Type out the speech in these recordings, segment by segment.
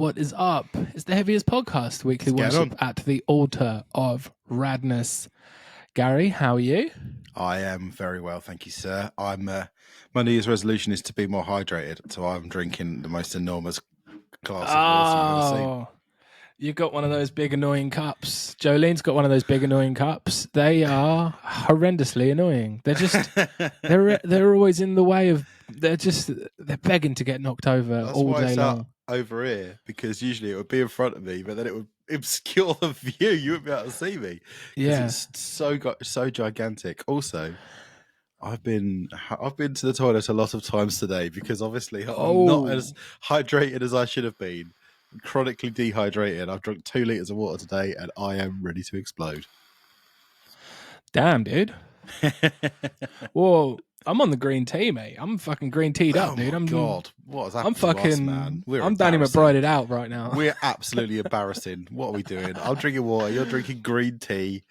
What is up? It's the Heavyist podcast, weekly worship at the altar of radness. Gary, how are you? I am very well, thank you, sir. I'm my New Year's resolution is to be more hydrated, so I'm drinking the most enormous glass of water you've ever seen. You got one of those big annoying cups. Jolene's got one of those big annoying cups. They are horrendously annoying. They're just they're always in the way of. They're begging to get knocked over. That's all why day it's long. out over here, because usually it would be in front of me, but then it would obscure the view. You wouldn't be able to see me. Yeah, it's so gigantic. Also, I've been to the toilet a lot of times today because obviously I'm not as hydrated as I should have been. I'm chronically dehydrated. I've drunk 2 liters of water today, and I am ready to explode. Damn, dude. Whoa. I'm on the green tea, mate. I'm fucking green teed up, dude. God, what has happened I'm fucking, to us, man? I'm Danny McBride'd out right now. We're absolutely embarrassing. What are we doing? I'm drinking water. You're drinking green tea.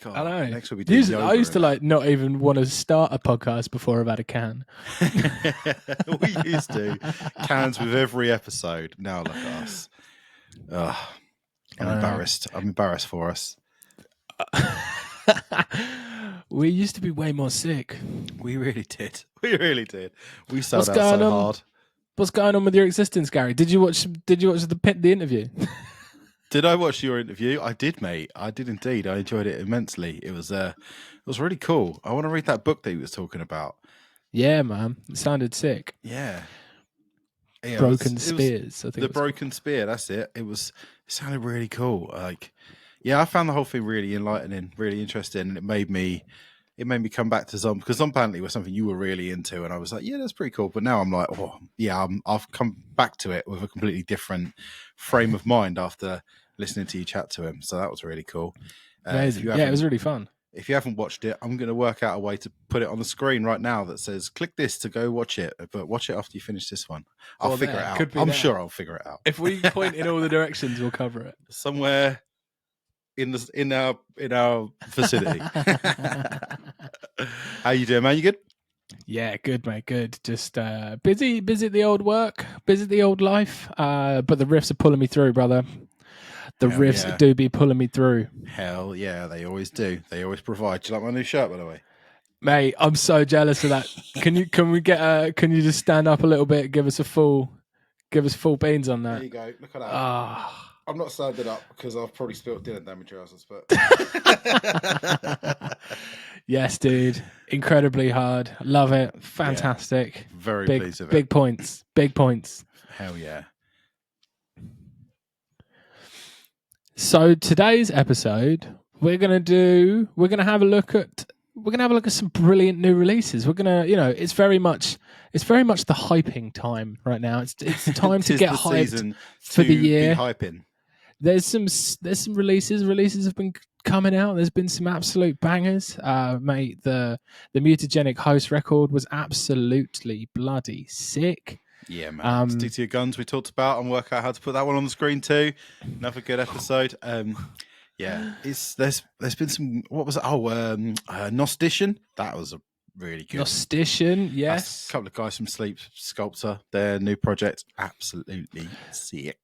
God, I know. Next we'll be doing I used to not even want to start a podcast before I've had a can. We used to. Cans with every episode. Now look at us. I'm embarrassed. I'm embarrassed for us. We used to be way more sick. We really did. We really did. We sold out so hard. What's going on with your existence, Gary? Did you watch the interview? Did I watch your interview? I did, mate. I did indeed. I enjoyed it immensely. It was really cool. I want to read that book that he was talking about. Yeah, man. It sounded sick. Yeah. Broken Spears. I think the Broken Spear. That's it. It sounded really cool. I found the whole thing really enlightening, really interesting, and it made me come back to Zom, because Zom apparently was something you were really into, and I was like, yeah, that's pretty cool. But now I'm like, I've come back to it with a completely different frame of mind after listening to you chat to him. So that was really cool. Amazing. Yeah, it was really fun. If you haven't watched it, I'm going to work out a way to put it on the screen right now that says, click this to go watch it, but watch it after you finish this one. I'll figure it out. I'm sure I'll figure it out. If we point in all the directions, we'll cover it. Somewhere in our vicinity. How you doing, man? You good? Yeah, good, mate. Good. Just busy at the old work, busy at the old life. But the riffs are pulling me through, brother. The riffs do be pulling me through. Hell yeah, they always do. They always provide. Do you like my new shirt, by the way? Mate, I'm so jealous of that. Can you just stand up a little bit, give us full beans on that? There you go. Look at that. I'm not standing up because I've probably spilled dinner down my trousers, but yes, dude. Incredibly hard. Love it. Fantastic. Yeah, very pleased with it. Big points. Big points. Hell yeah. So today's episode, we're gonna have a look at some brilliant new releases. We're gonna, it's very much the hyping time right now. It's time to get hyped for the year. Hyping. There's some releases. Releases have been coming out. There's been some absolute bangers. Mate, the Mutagenic Host record was absolutely bloody sick. Yeah, man. Stick to your guns. We talked about and work out how to put that one on the screen too. Another good episode. Yeah, there's been some. What was it? Nostician. That was a really good. Nostician, yes. That's a couple of guys from Sleep Sculptor. Their new project, absolutely sick.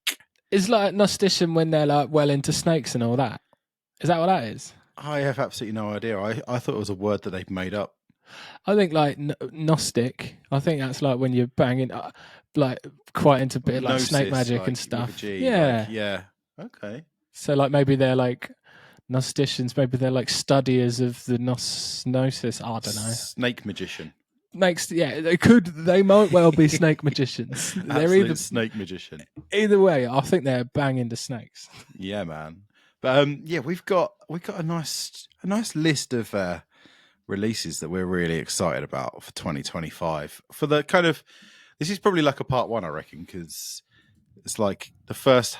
It's like Nostician when they're like well into snakes and all that. Is that what that is? I have absolutely no idea. I thought it was a word that they've made up. I think like Gnostic. I think that's like when you're banging, like quite into a bit like Gnosis, snake magic like, and stuff. G, yeah, yeah. Okay. So like maybe they're like Gnosticians. Maybe they're like studiers of the gnosis. I don't know. Snake magician. They might well be snake magicians. They're either snake magician. Either way, I think they're banging the snakes. Yeah, man. But we've got a nice list of releases that we're really excited about for 2025. For the kind of, this is probably like a part one, I reckon, because it's like the first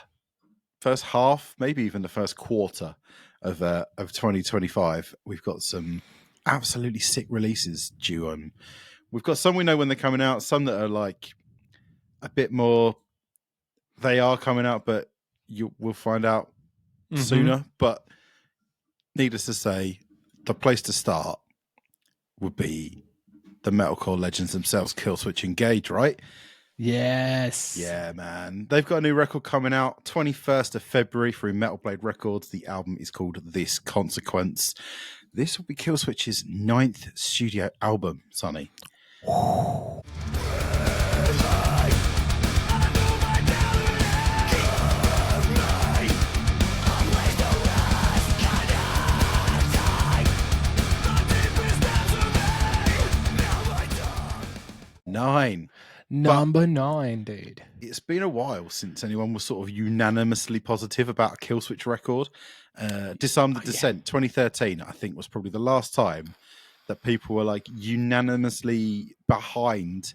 half, maybe even the first quarter of 2025. We've got some absolutely sick releases due on. We've got some we know when they're coming out, some that are like a bit more. They are coming out, but we'll find out sooner. But needless to say, the place to start would be the metalcore legends themselves, Killswitch Engage, right? Yes. Yeah, man. They've got a new record coming out 21st of February through Metal Blade Records. The album is called This Consequence. This will be Killswitch's 9th studio album, Sonny. Number 9, dude. It's been a while since anyone was sort of unanimously positive about a Killswitch record. Disarm the Descent, 2013, I think, was probably the last time that people were like unanimously behind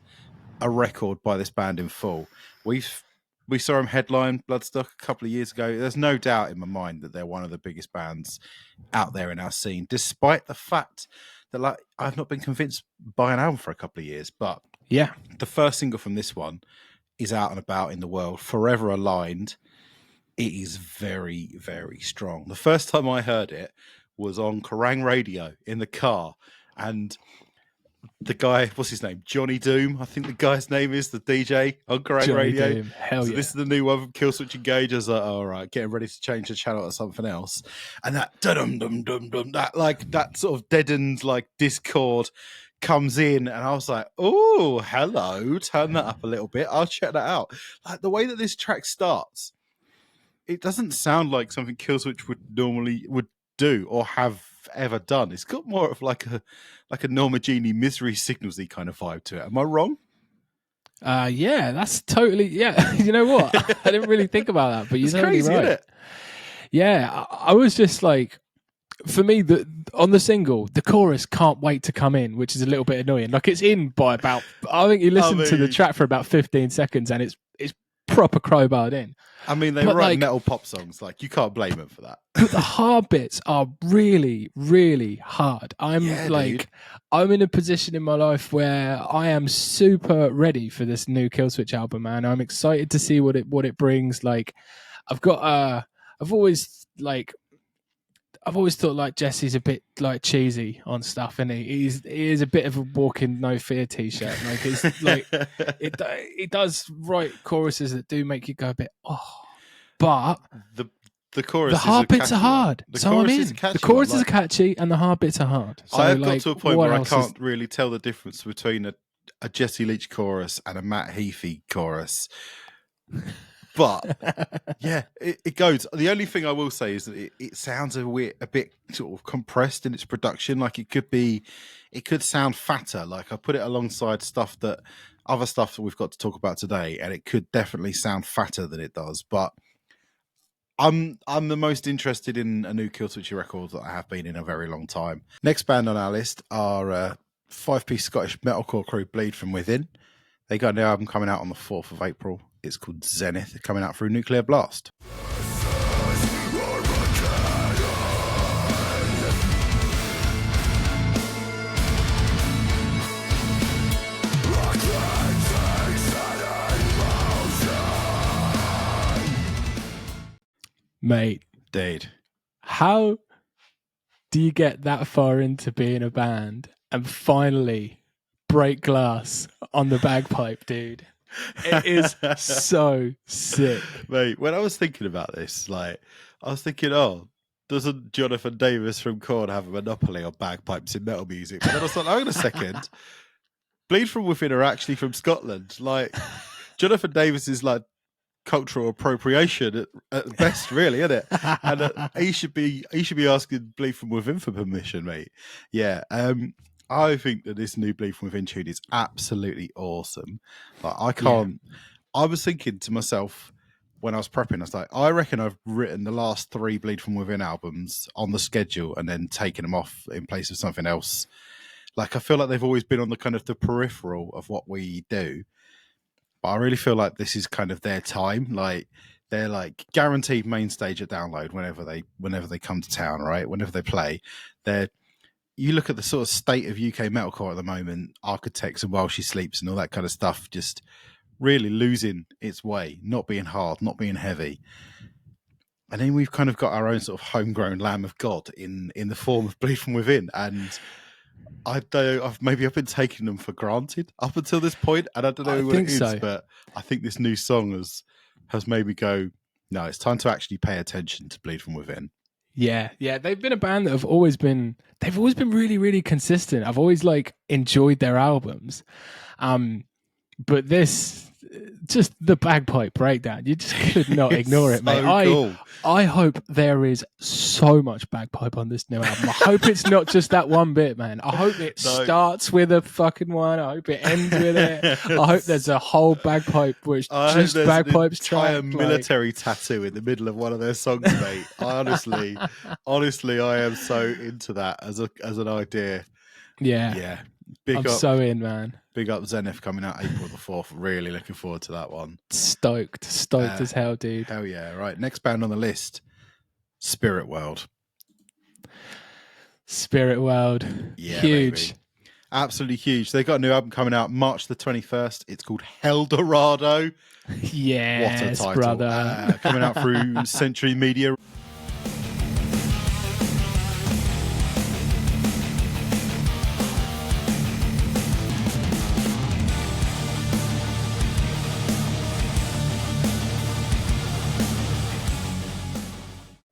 a record by this band in full. We saw them headline Bloodstock a couple of years ago. There's no doubt in my mind that they're one of the biggest bands out there in our scene, despite the fact that like I've not been convinced by an album for a couple of years. But yeah, the first single from this one is out and about in the world, Forever Aligned. It is very, very strong. The first time I heard it was on Kerrang radio in the car, and the guy, what's his name? Johnny Doom, I think the guy's name is, the DJ on Kerrang Johnny radio. Doom. Hell so yeah. This is the new one from Killswitch Engage. I was like, all right, getting ready to change the channel to something else. And that dum-dum-dum-dum, that sort of deadened like Discord comes in, and I was like, oh, hello, turn that up a little bit. I'll check that out. Like the way that this track starts, it doesn't sound like something Killswitch would do or have ever done. It's got more of like a Norma Jeannie Misery Signals-y kind of vibe to it. Am I wrong? Yeah, that's totally, yeah. You know what? I didn't really think about that, but you're totally crazy, right. Isn't it? Yeah, I was just like, for me, on the single, the chorus can't wait to come in, which is a little bit annoying. Like it's in by about, I think you listen to the track for about 15 seconds and it's proper crowbarred in. I mean, they write metal pop songs. Like you can't blame them for that. But the hard bits are really, really hard. I'm in a position in my life where I am super ready for this new Killswitch album, man. I'm excited to see what it brings. Like, I've always thought like Jesse's a bit like cheesy on stuff, and he is a bit of a walking No Fear t-shirt. Like it's like it does write choruses that do make you go a bit but the chorus, the hard bits are hard. So I'm in. The choruses are catchy and the hard bits are hard. So I've got to a point where I can't really tell the difference between a Jesse Leach chorus and a Matt Heafy chorus. But yeah, it goes. The only thing I will say is that it sounds a bit sort of compressed in its production. Like it could sound fatter. Like I put it alongside other stuff that we've got to talk about today, and it could definitely sound fatter than it does. But I'm the most interested in a new Killswitch record that I have been in a very long time. Next band on our list are a 5-piece Scottish metalcore crew, Bleed From Within. They got a new album coming out on the 4th of April. It's called Zenith, coming out through Nuclear Blast. Mate. Dude. How do you get that far into being a band and finally break glass on the bagpipe, dude? It is so sick. Mate, when I was thinking about this, like, I was thinking, doesn't Jonathan Davis from Korn have a monopoly on bagpipes in metal music? But then I was like, hang on a second. Bleed From Within are actually from Scotland. Like, Jonathan Davis is like cultural appropriation at best, really, isn't it? And he should be asking Bleed From Within for permission, mate. Yeah. I think that this new Bleed From Within tune is absolutely awesome. Like I was thinking to myself when I was prepping, I was like, I reckon I've written the last 3 Bleed From Within albums on the schedule and then taken them off in place of something else. Like I feel like they've always been on the kind of the peripheral of what we do. But I really feel like this is kind of their time. Like they're like guaranteed main stage at Download whenever they come to town, right? Whenever they play, you look at the sort of state of UK metalcore at the moment, Architects and While She Sleeps and all that kind of stuff, just really losing its way, not being hard, not being heavy. And then we've kind of got our own sort of homegrown Lamb of God in the form of Bleed From Within. And I don't know. I've been taking them for granted up until this point, and I don't know what it is, but I think this new song has made me go, no, it's time to actually pay attention to Bleed From Within. Yeah, they've been a band that they've always been really, really consistent. I've always enjoyed their albums, but this, just the bagpipe breakdown, you just could not ignore it, mate. Cool. I hope there is so much bagpipe on this new album. I hope it's not just that one bit, man. I hope it starts with a fucking one. I hope it ends with it. I hope there's a whole bagpipe where it's just bagpipes. Try a military tattoo in the middle of one of their songs, mate. Honestly, I am so into that as an idea. Yeah. I'm so in, man. Big up Zenith coming out April the 4th. Really looking forward to that one. Stoked as hell, dude. Hell yeah. Right. Next band on the list, Spirit World. Yeah, huge. Baby. Absolutely huge. They got a new album coming out March the 21st. It's called Hell Dorado. Yes, what a title. Brother. Coming out through Century Media.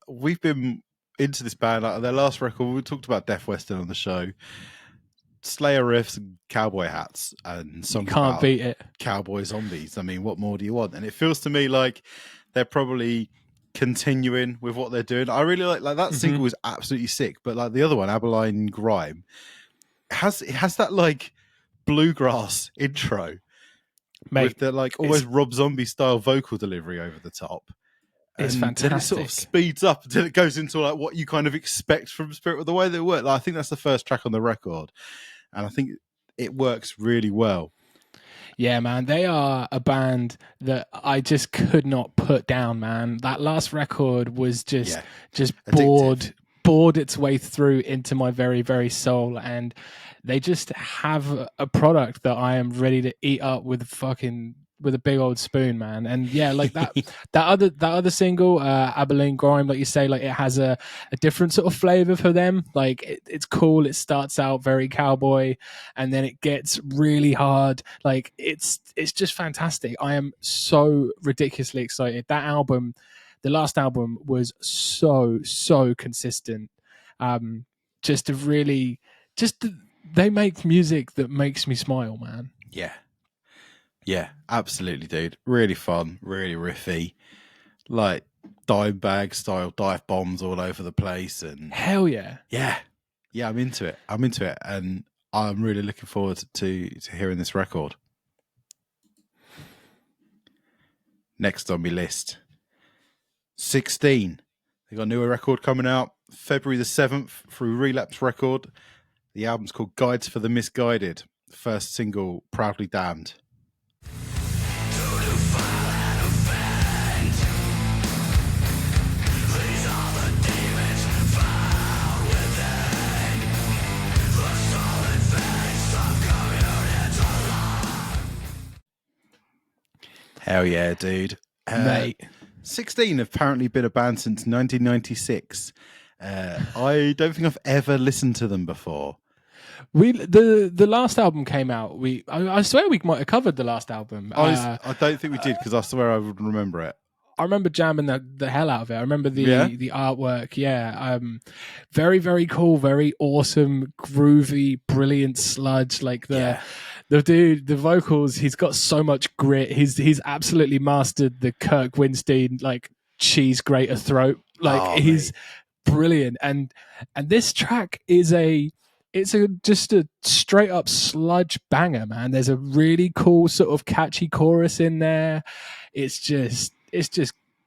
We've been into this band, their last record, we talked about Death Western on the show. Slayer riffs and cowboy hats and songs you can't about beat it. Cowboy zombies. I mean, what more do you want? And it feels to me like they're probably continuing with what they're doing. I really like that single was absolutely sick, but like the other one, Abilene Grime, it has that bluegrass intro, mate, with the almost Rob Zombie style vocal delivery over the top. It's fantastic. Then it sort of speeds up until it goes into what you kind of expect from Spirit with the way they work. I think that's the first track on the record, and I think it works really well. Yeah, man, they are a band that I just could not put down, man. That last record was just bored its way through into my very, very soul, and they just have a product that I am ready to eat up with a big old spoon, man. And yeah, that other single, Abilene Grime, like you say, it has a different sort of flavor for them. It's cool. It starts out very cowboy, and then it gets really hard. It's just fantastic. I am so ridiculously excited. That album, the last album, was so consistent. They make music that makes me smile, man. Yeah, absolutely, dude. Really fun, really riffy, dime bag style dive bombs all over the place, and hell yeah. I'm into it, and I'm really looking forward to hearing this record. Next on my list, 16. They got a newer record coming out February the 7th through Relapse Record. The album's called Guides for the Misguided. The first single, Proudly Damned. Hell yeah, dude. Mate. 16 have apparently been a band since 1996. I don't think I've ever listened to them before. The last album came out. I swear we might have covered the last album. I don't think we did, because I swear I would remember it. I remember jamming the hell out of it. I remember the artwork. Yeah. Very, very cool. Very awesome, groovy, brilliant sludge. The dude, the vocals, he's got so much grit. He's absolutely mastered the Kirk Winstein cheese grater throat. He's brilliant. And this track is just a straight up sludge banger, man. There's a really cool sort of catchy chorus in there. It's just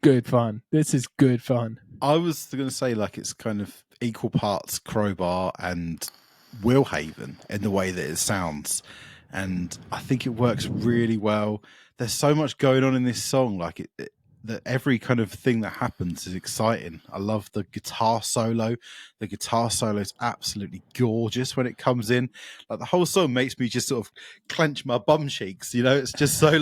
good fun. This is good fun. I was going to say it's kind of equal parts Crowbar and Willhaven in the way that it sounds. And I think it works really well. There's so much going on in this song. That every kind of thing that happens is exciting. I love the guitar solo. The guitar solo is absolutely gorgeous when it comes in. The whole song makes me just sort of clench my bum cheeks. It's just so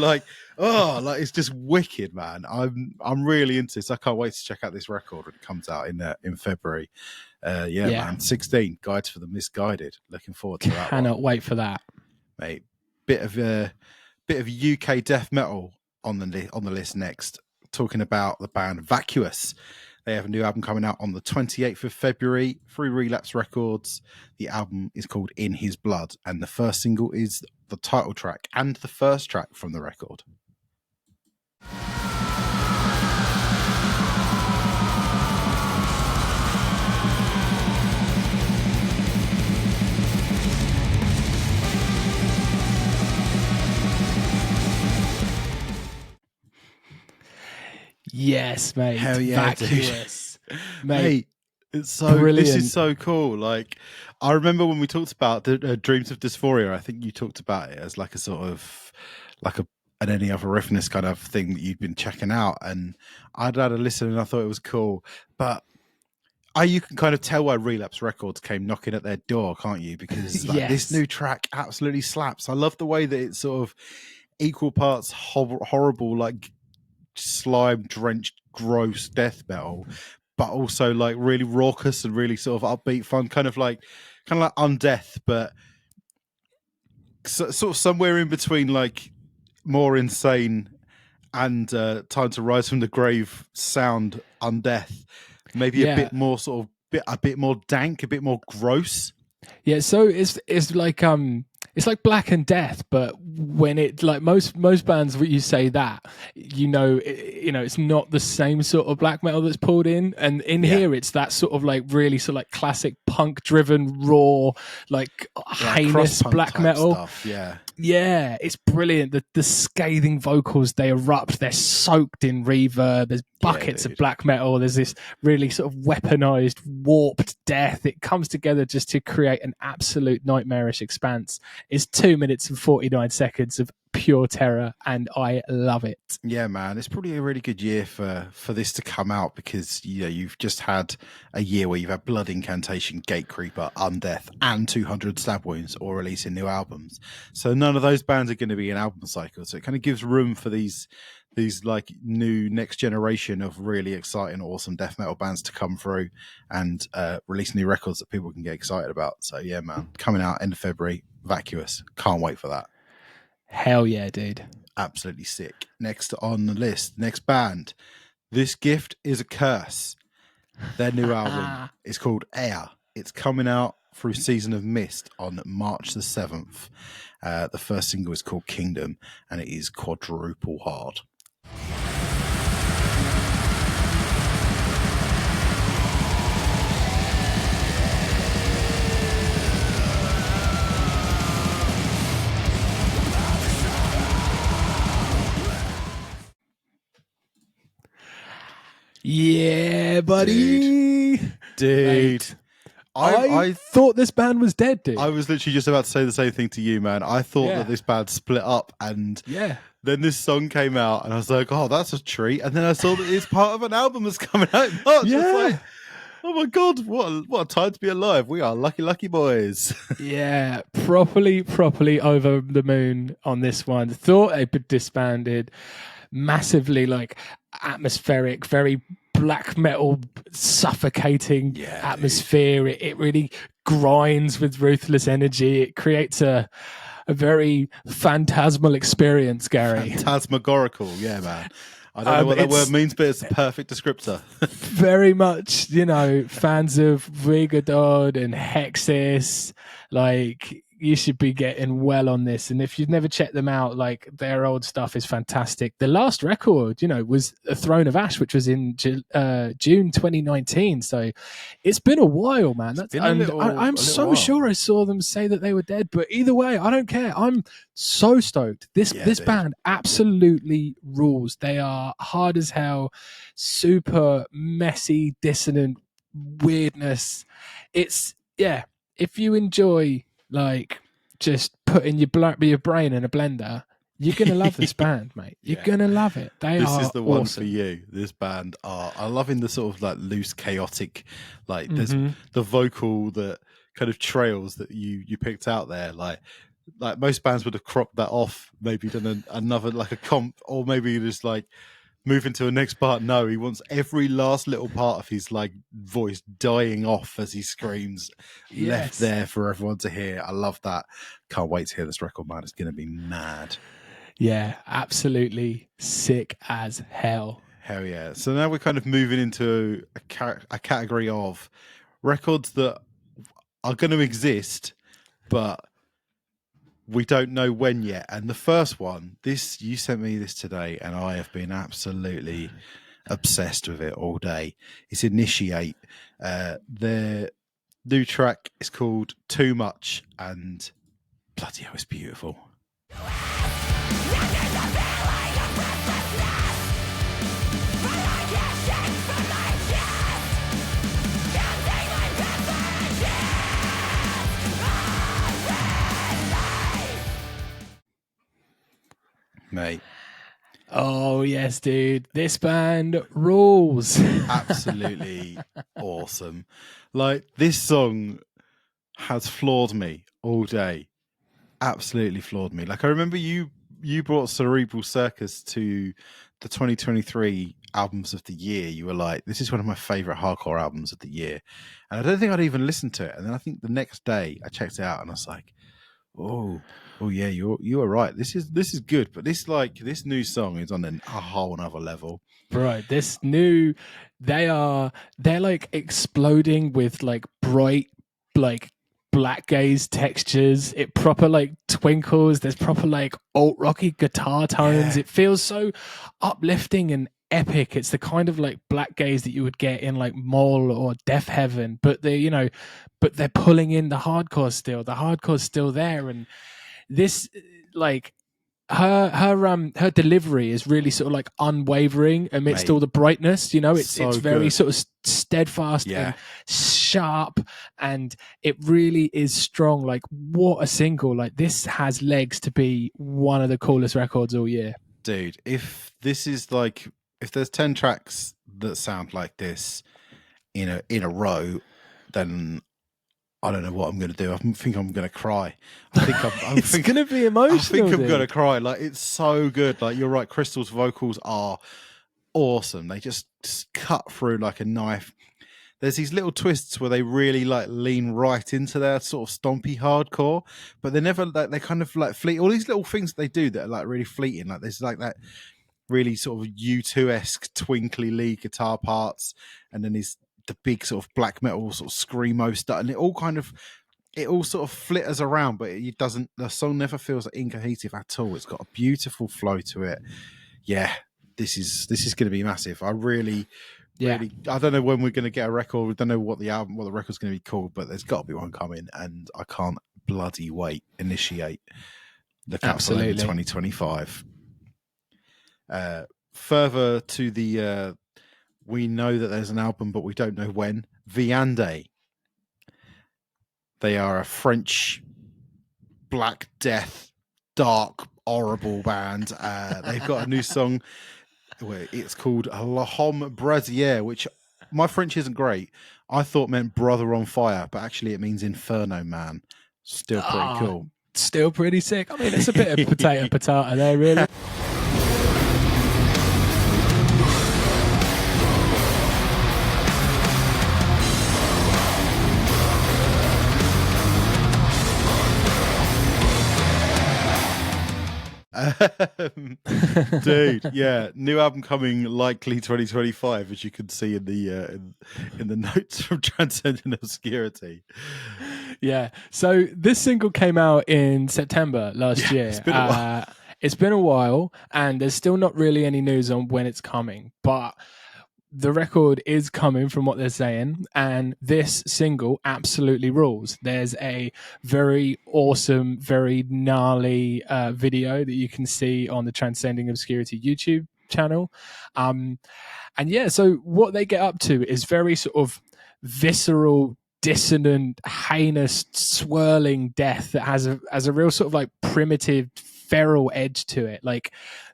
it's just wicked, man. I'm really into this. I can't wait to check out this record when it comes out in February. Yeah, man. 16 Guides for the Misguided. Looking forward to that. Cannot wait for that, mate. Bit of UK death metal on the list next. Talking about the band Vacuous. They have a new album coming out on the 28th of February through Relapse Records. The album is called In His Blood, and the first single is the title track and the first track from the record. Yes, mate. Hell yeah, Vacuous. Mate, it's so brilliant. This is so cool. Like, I remember when we talked about the Dreams of Dysphoria, I think you talked about it as like a sort of like an Any Other Riffness kind of thing that you'd been checking out, and I'd had a listen and I thought it was cool. But you can kind of tell why Relapse Records came knocking at their door, can't you? Because like, this new track absolutely slaps. I love the way that it's sort of equal parts horrible, like slime drenched gross death metal, but also like really raucous and really sort of upbeat fun, kind of like Undeath, but sort of somewhere in between, like more insane and Time to Rise from the Grave sound Undeath, maybe a bit more sort of a bit more dank, a bit more gross. Yeah, so it's like Black and Death, but when it, like most bands, when you say that, it's not the same sort of black metal that's pulled in, and here it's that sort of like really sort of like classic punk driven, raw, like heinous black metal stuff. Yeah, it's brilliant. The scathing vocals, they erupt. They're soaked in reverb. There's buckets of black metal. There's this really sort of weaponized, warped death. It comes together just to create an absolute nightmarish expanse. It's 2 minutes and 49 seconds of pure terror, and I love it. Yeah, man, it's probably a really good year for this to come out, because you've just had a year where you've had Blood Incantation, Gatecreeper, Undeath, and 200 Stab Wounds all releasing new albums. So none of those bands are going to be an album cycle. So it kind of gives room for these like new next generation of really exciting, awesome death metal bands to come through and release new records that people can get excited about. So yeah, man, coming out end of February, Vacuous. Can't wait for that. Hell yeah, dude. Absolutely sick. Next on the list, next band, This Gift Is a Curse. Their new album is called Air. It's coming out through Season of Mist on March the 7th. The first single is called Kingdom, and it is quadruple hard. Yeah, buddy. Dude. I thought this band was dead, dude. I was literally just about to say the same thing to you, man. I thought that this band split up, and then this song came out, and I was like, oh, that's a treat. And then I saw that it's part of an album that's coming out in March. Yeah. Like, oh my God, what a time to be alive. We are lucky boys. Yeah, properly over the moon on this one. Thought they'd been disbanded. Massively like atmospheric, very black metal, suffocating atmosphere. It really grinds with ruthless energy. It creates a very phantasmal experience, Gary. Phantasmagorical, yeah, man. I don't know what that word means, but it's a perfect descriptor. Very much, fans of Rigodod and Hexis, like, you should be getting well on this. And if you've never checked them out, like, their old stuff is fantastic. The last record, was A Throne of Ash, which was in June 2019. So it's been a while, man. I'm so sure I saw them say that they were dead, but either way, I don't care. I'm so stoked. This band absolutely rules. They are hard as hell, super messy, dissonant weirdness. It's, if you enjoy like just putting your brain in a blender, you're gonna love this band, mate. You're gonna love it. This is the one for you. This band I'm loving the sort of like loose, chaotic, like there's the vocal that kind of trails that you picked out there. Like most bands would have cropped that off, maybe done another like a comp, or maybe just like moving to the next part. No, he wants every last little part of his like voice dying off as he screams, left there for everyone to hear. I love that. Can't wait to hear this record, man. It's going to be mad. Yeah, absolutely sick as hell. Hell yeah. So now we're kind of moving into a category of records that are going to exist, but we don't know when yet. And the first one, you sent me this today, and I have been absolutely obsessed with it all day. It's Initiate. Their new track is called Too Much, and bloody hell, it's beautiful. Mate. Oh, yes, dude. This band rules. Absolutely awesome. Like, this song has floored me all day. Absolutely floored me. Like, I remember you brought Cerebral Circus to the 2023 albums of the year. You were like, this is one of my favorite hardcore albums of the year. And I don't think I'd even listened to it. And then I think the next day I checked it out and I was like, oh yeah, you are right. This is good, but this new song is on a whole another level. Bro, they're like exploding with like bright like black gaze textures. It proper like twinkles. There's proper like alt rocky guitar tones. Yeah. It feels so uplifting and epic. It's the kind of like black gaze that you would get in like Mole or Death Heaven, but they're pulling in the hardcore still. The hardcore's still there, and this like her delivery is really sort of like unwavering amidst all the brightness. It's very good. Sort of steadfast and sharp, and it really is strong. Like, what a single! Like, this has legs to be one of the coolest records all year, dude. If there's 10 tracks that sound like this in a row, then I don't know what I'm going to do. I think I'm going to cry. It's going to be emotional. I think I'm going to cry. Like, it's so good. Like, you're right. Crystal's vocals are awesome. They just cut through like a knife. There's these little twists where they really like lean right into their sort of stompy hardcore, but they're never like, they kind of like fleet. All these little things they do that are like really fleeting. Like, there's like that really sort of U2-esque twinkly lead guitar parts, and then the big sort of black metal sort of screamo stuff, and it all sort of flitters around, but the song never feels like incohesive at all. It's got a beautiful flow to it. Yeah, this is going to be massive. I really, I don't know when we're going to get a record. We don't know what the record's going to be called, but there's got to be one coming, and I can't bloody wait. Initiate. Look out for them in 2025. Further to the we know that there's an album, but we don't know when. Viande. They are a French Black Death, dark, horrible band. They've got a new song. It's called La Homme Brasier, which my French isn't great. I thought meant brother on fire, but actually it means Inferno Man. Still pretty cool. Still pretty sick. I mean, it's a bit of potato there, really. Dude, yeah, new album coming likely 2025, as you can see in the notes from Transcendent Obscurity. Yeah, so this single came out in September last year. It's been a while. It's been a while, and there's still not really any news on when it's coming, but the record is coming from what they're saying, and this single absolutely rules. There's a very awesome, very gnarly video that you can see on the Transcending Obscurity YouTube channel. And yeah, so what they get up to is very sort of visceral, dissonant, heinous, swirling death that has a real sort of like primitive, feral edge to it. Like,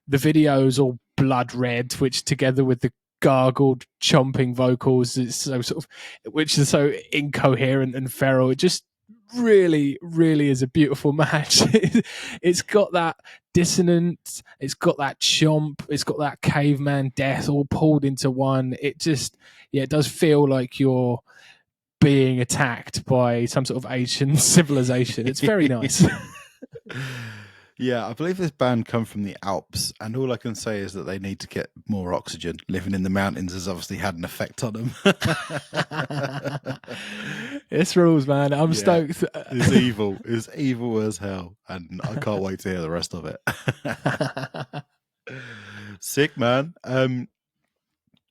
the video's all blood red, which together with the gargled chomping vocals, it's so sort of, which is so incoherent and feral, it just really, really is a beautiful match. It's got that dissonance, it's got that chomp, it's got that caveman death all pulled into one. It just, yeah, it does feel like you're being attacked by some sort of ancient civilization. It's very nice. Yeah, I believe this band come from the Alps, and all I can say is that they need to get more oxygen. Living in the mountains has obviously had an effect on them. It's rules, man. I'm stoked. It's evil. It's evil as hell, and I can't wait to hear the rest of it. Sick, man.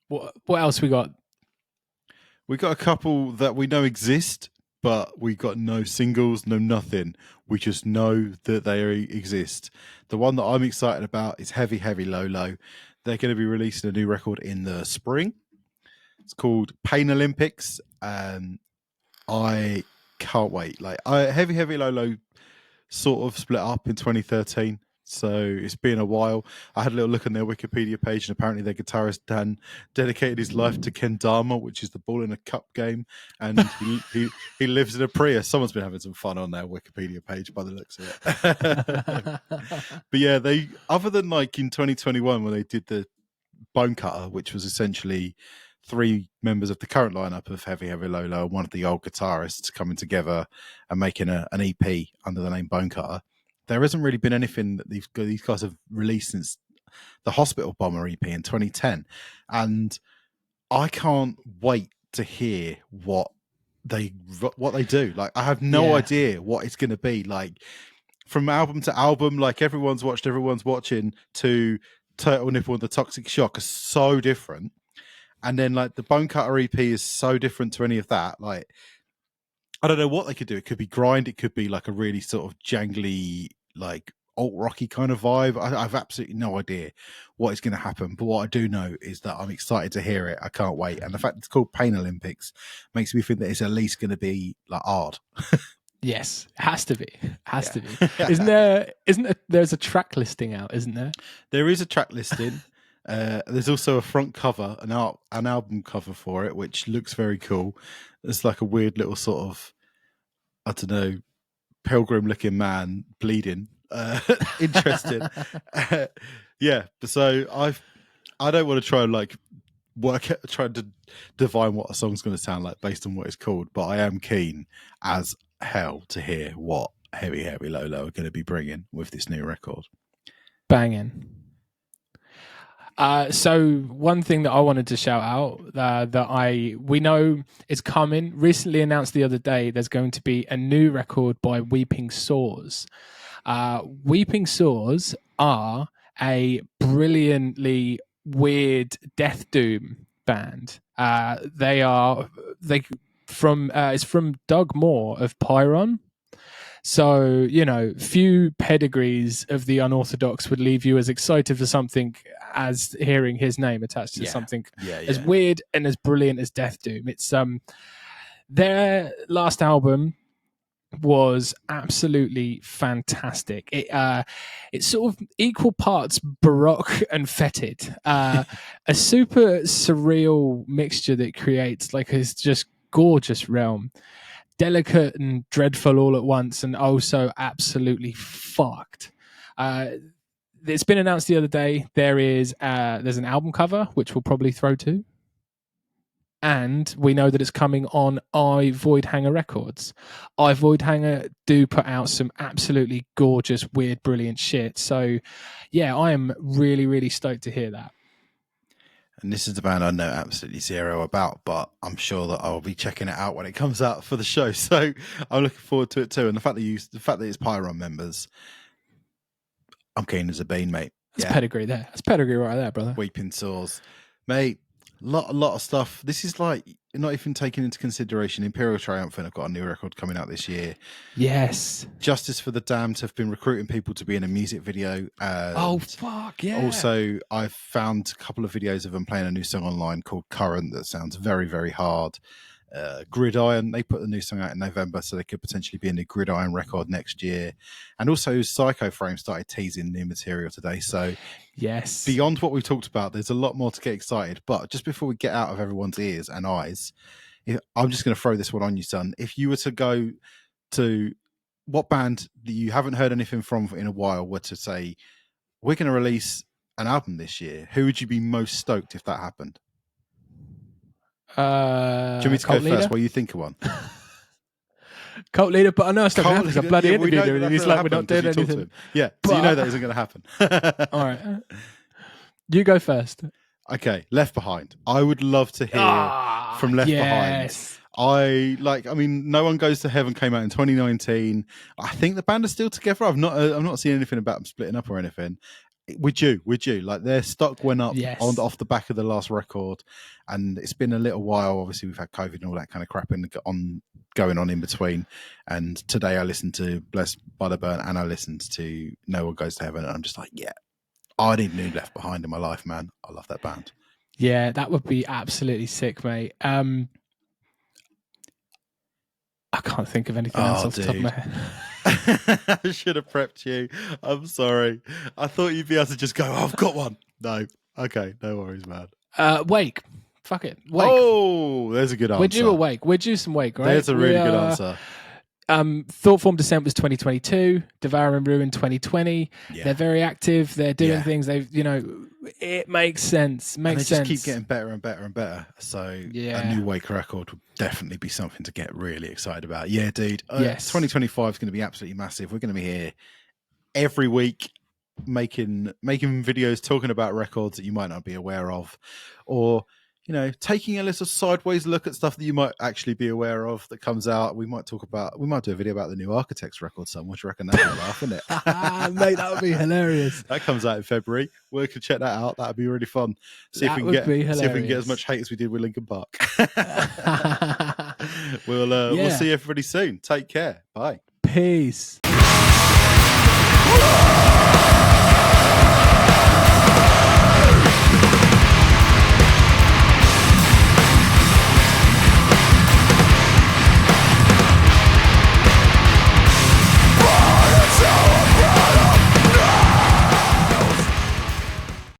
What else we got? We got a couple that we know exist, but we got no singles, no nothing. We just know that they exist. The one that I'm excited about is HeavyHeavyLowLow. They're going to be releasing a new record in the spring. It's called Pain Olympics. I can't wait. Like, HeavyHeavyLowLow sort of split up in 2013. So it's been a while. I had a little look on their Wikipedia page, and apparently their guitarist Dan dedicated his life to Kendama, which is the ball in a cup game, and he lives in a Prius. Someone's been having some fun on their Wikipedia page by the looks of it. But yeah, they, other than like in 2021 when they did the Bone Cutter, which was essentially 3 members of the current lineup of HeavyHeavyLowLow and one of the old guitarists coming together and making an EP under the name Bone Cutter, there hasn't really been anything that these guys have released since the Hospital Bomber EP in 2010. And I can't wait to hear what they do. Like, I have no idea what it's going to be. Like, from album to album, like everyone's watching, to Turtle Nipple and the Toxic Shock are so different. And then like the Bone Cutter EP is so different to any of that. Like, I don't know what they could do. It could be grind. It could be like a really sort of jangly, like alt-rocky kind of vibe. I've absolutely no idea what is going to happen. But what I do know is that I'm excited to hear it. I can't wait. And the fact it's called Pain Olympics makes me think that it's at least going to be like hard. Yes, it has to be. Has to be. There's a track listing out, isn't there? There is a track listing. There's also a front cover, an album cover for it, which looks very cool. It's like a weird little sort of, I don't know, pilgrim-looking man bleeding. Interesting. Yeah. So I don't want to try and like try to divine what a song's going to sound like based on what it's called, but I am keen as hell to hear what HeavyHeavyLowLow are going to be bringing with this new record. Banging. So one thing that I wanted to shout out that we know is coming, recently announced the other day, there's going to be a new record by Weeping Sores. Weeping Sores are a brilliantly weird death doom band. It's from Doug Moore of Pyron. So, you know, few pedigrees of the unorthodox would leave you as excited for something as hearing his name attached to something as weird and as brilliant as Death Doom. It's their last album was absolutely fantastic. It's sort of equal parts baroque and fetid. A super surreal mixture that creates like this just gorgeous realm. Delicate and dreadful all at once, and also absolutely fucked. It's been announced the other day. There's an album cover which we'll probably throw to, and we know that it's coming on I Void Hanger Records. I Void Hanger do put out some absolutely gorgeous, weird, brilliant shit. So, yeah, I am really, really stoked to hear that. And this is the band I know absolutely zero about, but I'm sure that I'll be checking it out when it comes out for the show. So I'm looking forward to it too. And the fact that it's Pyron members, I'm keen as a bean, mate. That's pedigree there. That's pedigree right there, brother. Weeping Sores, mate. A lot of stuff. This is like not even taking into consideration Imperial Triumphant have got a new record coming out this year. Yes. Justice for the Damned have been recruiting people to be in a music video. Oh, fuck, yeah. Also, I've found a couple of videos of them playing a new song online called Current that sounds very, very hard. Gridiron, they put the new song out in November, so they could potentially be in the Gridiron record next year. And also Psycho Frame started teasing new material today. So yes, beyond what we've talked about, there's a lot more to get excited. But just before we get out of everyone's ears and eyes, I'm just going to throw this one on you, son. If you were to go to what band that you haven't heard anything from in a while were to say, we're going to release an album this year, who would you be most stoked if that happened? Do you want me to go first while you think of one? Cult Leader, but I know it's not going to happen. I bloody interviewed him and he's like, we're not doing anything. Yeah, so you know that isn't going to happen. All right. You go first. Okay, Left Behind. I would love to hear from Left Behind. I mean, No One Goes to Heaven came out in 2019. I think the band are still together. I'm not seeing anything about them splitting up or anything. Would you? Like their stock went up off the back of the last record, and it's been a little while. Obviously, we've had COVID and all that kind of crap going on in between. And today I listened to Blessed by the Burn and I listened to No One Goes to Heaven, and I'm just like, yeah, I didn't need Left Behind in my life, man. I love that band. Yeah, that would be absolutely sick, mate. I can't think of anything else off the top of my head. I should have prepped you. I'm sorry. I thought you'd be able to just go, I've got one. No. Okay, no worries, man. Wake. Fuck it. Wake. Oh, there's a good answer. We're due a Wake. We're due some Wake, right? There's a really good answer. Thought Form Descent was 2022. Devour and Ruin 2020. Yeah. They're very active. They're doing things. They've, it makes sense. And they just keep getting better and better and better. So a new Wake record would definitely be something to get really excited about. Yeah, dude. Yes. 2025 is going to be absolutely massive. We're going to be here every week making videos talking about records that you might not be aware of, or taking a little sideways look at stuff that you might actually be aware of that comes out. We might do a video about the new Architects record. What do you reckon? That'd be laugh, isn't it? Mate, that would be hilarious. That comes out in February. We could check that out. That'd be really fun. See if we can get as much hate as we did with Linkin Park. We'll see everybody soon. Take care. Bye. Peace.